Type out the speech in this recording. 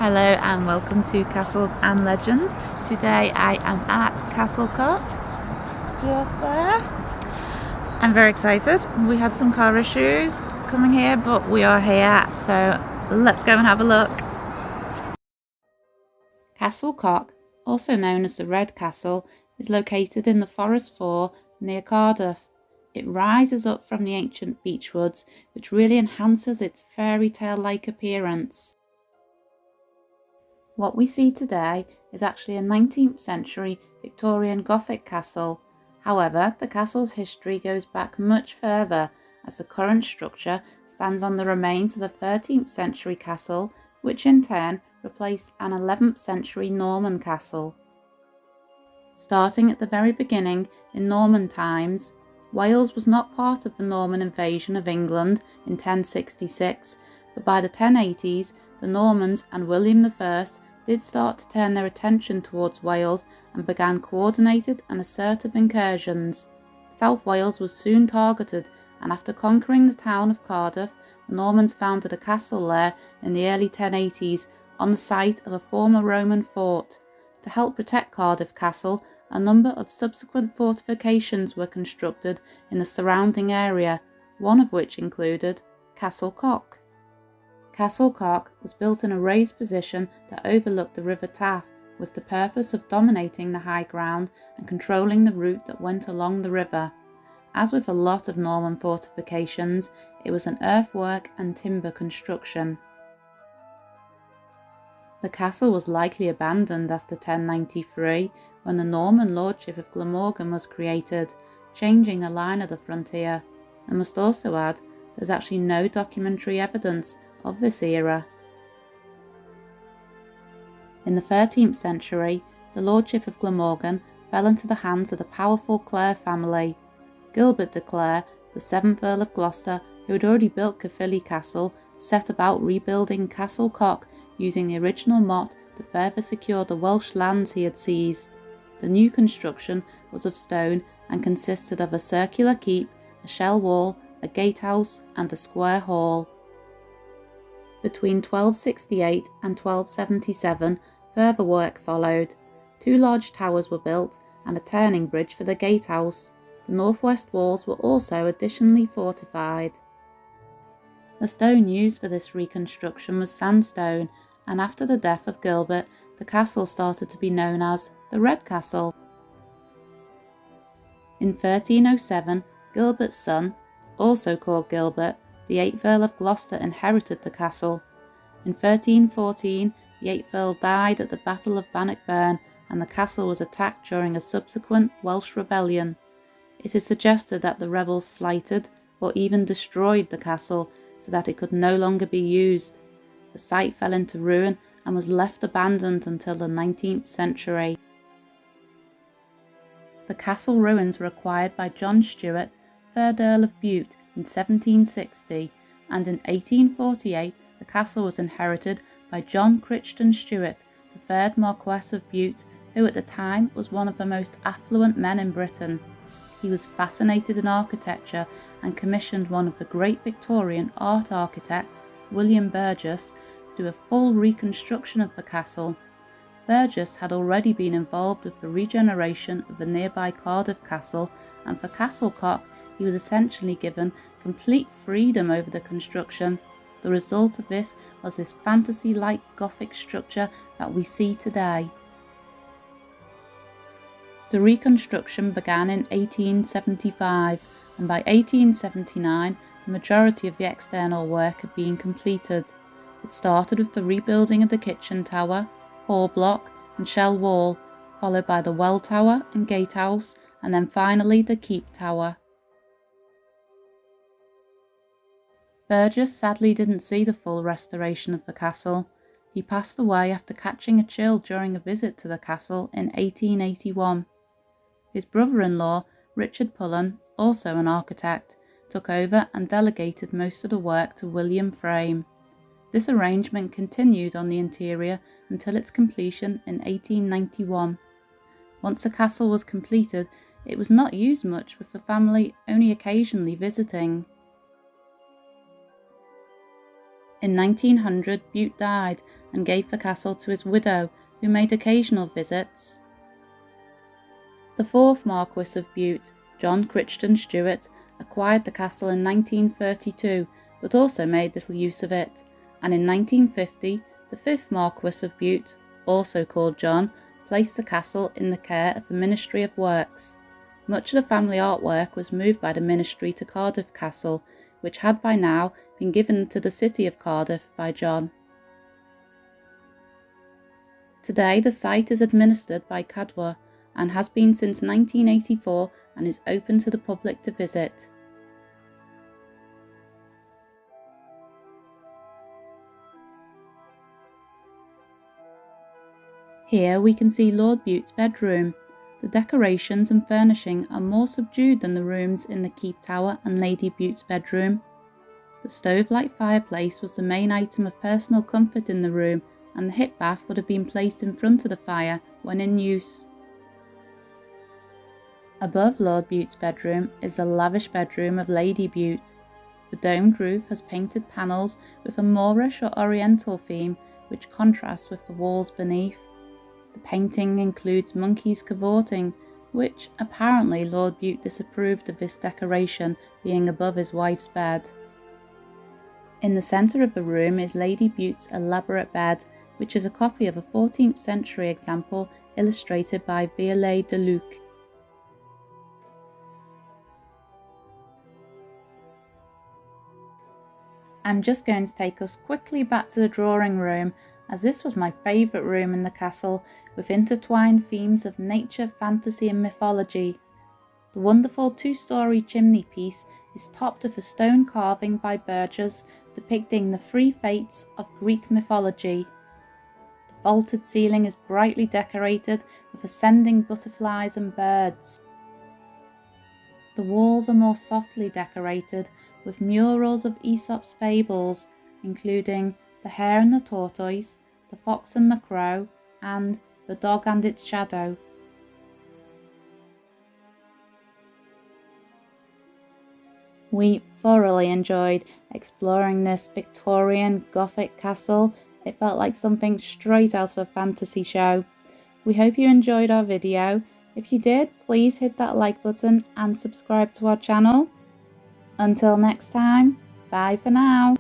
Hello and welcome to Castles and Legends. Today I am at Castell Coch, just there. I'm very excited. We had some car issues coming here, but we are here, so let's go and have a look. Castell Coch, also known as the Red Castle, is located in the Forest 4 near Cardiff. It rises up from the ancient beechwoods, which really enhances its fairy tale-like appearance. What we see today is actually a 19th century Victorian Gothic castle. However, the castle's history goes back much further, as the current structure stands on the remains of a 13th century castle, which in turn replaced an 11th century Norman castle. Starting at the very beginning, in Norman times, Wales was not part of the Norman invasion of England in 1066, but by the 1080s, the Normans and William I did start to turn their attention towards Wales and began coordinated and assertive incursions. South Wales was soon targeted, and after conquering the town of Cardiff, the Normans founded a castle there in the early 1080s on the site of a former Roman fort. To help protect Cardiff Castle, a number of subsequent fortifications were constructed in the surrounding area, one of which included Castell Coch. Castell Coch was built in a raised position that overlooked the River Taff, with the purpose of dominating the high ground and controlling the route that went along the river. As with a lot of Norman fortifications, it was an earthwork and timber construction. The castle was likely abandoned after 1093, when the Norman lordship of Glamorgan was created, changing the line of the frontier. I must also add, there's actually no documentary evidence of this era. In the 13th century, the lordship of Glamorgan fell into the hands of the powerful Clare family. Gilbert de Clare, the 7th Earl of Gloucester, who had already built Caerphilly Castle, set about rebuilding Castell Coch using the original motte to further secure the Welsh lands he had seized. The new construction was of stone and consisted of a circular keep, a shell wall, a gatehouse and a square hall. Between 1268 and 1277, further work followed. 2 large towers were built and a turning bridge for the gatehouse. The northwest walls were also additionally fortified. The stone used for this reconstruction was sandstone, and after the death of Gilbert, the castle started to be known as the Red Castle. In 1307, Gilbert's son, also called Gilbert, the 8th Earl of Gloucester, inherited the castle. In 1314, the 8th Earl died at the Battle of Bannockburn, and the castle was attacked during a subsequent Welsh rebellion. It is suggested that the rebels slighted or even destroyed the castle so that it could no longer be used. The site fell into ruin and was left abandoned until the 19th century. The castle ruins were acquired by John Stuart, 3rd Earl of Bute, in 1760, and in 1848 the castle was inherited by John Crichton Stuart, the 3rd Marquess of Bute, who at the time was one of the most affluent men in Britain. He was fascinated in architecture and commissioned one of the great Victorian art architects, William Burgess, to do a full reconstruction of the castle. Burgess had already been involved with the regeneration of the nearby Cardiff Castle, and for Castell Coch he was essentially given complete freedom over the construction. The result of this was this fantasy-like Gothic structure that we see today. The reconstruction began in 1875, and by 1879 the majority of the external work had been completed. It started with the rebuilding of the kitchen tower, hall block and shell wall, followed by the well tower and gatehouse, and then finally the keep tower. Burgess sadly didn't see the full restoration of the castle. He passed away after catching a chill during a visit to the castle in 1881. His brother-in-law, Richard Pullen, also an architect, took over and delegated most of the work to William Frame. This arrangement continued on the interior until its completion in 1891. Once the castle was completed, it was not used much, with the family only occasionally visiting. In 1900, Bute died, and gave the castle to his widow, who made occasional visits. The fourth Marquis of Bute, John Crichton Stuart, acquired the castle in 1932, but also made little use of it, and in 1950 the fifth Marquis of Bute, also called John, placed the castle in the care of the Ministry of Works. Much of the family artwork was moved by the ministry to Cardiff Castle, which had by now been given to the city of Cardiff by John. Today the site is administered by Cadwa and has been since 1984 and is open to the public to visit. Here we can see Lord Bute's bedroom. The decorations and furnishing are more subdued than the rooms in the Keep Tower and Lady Bute's bedroom. The stove-like fireplace was the main item of personal comfort in the room, and the hip bath would have been placed in front of the fire when in use. Above Lord Bute's bedroom is the lavish bedroom of Lady Bute. The domed roof has painted panels with a Moorish or Oriental theme, which contrasts with the walls beneath. The painting includes monkeys cavorting, which apparently Lord Bute disapproved of this decoration being above his wife's bed. In the centre of the room is Lady Bute's elaborate bed, which is a copy of a 14th century example illustrated by Viollet de Luc. I'm just going to take us quickly back to the drawing room, as this was my favourite room in the castle, with intertwined themes of nature, fantasy and mythology. The wonderful two-storey chimney piece is topped with a stone carving by Burgess depicting the three fates of Greek mythology. The vaulted ceiling is brightly decorated with ascending butterflies and birds. The walls are more softly decorated with murals of Aesop's fables, including The Hare and the Tortoise, The Fox and the Crow, and The Dog and its Shadow. We thoroughly enjoyed exploring this Victorian Gothic castle. It felt like something straight out of a fantasy show. We hope you enjoyed our video. If you did, please hit that like button and subscribe to our channel. Until next time, bye for now.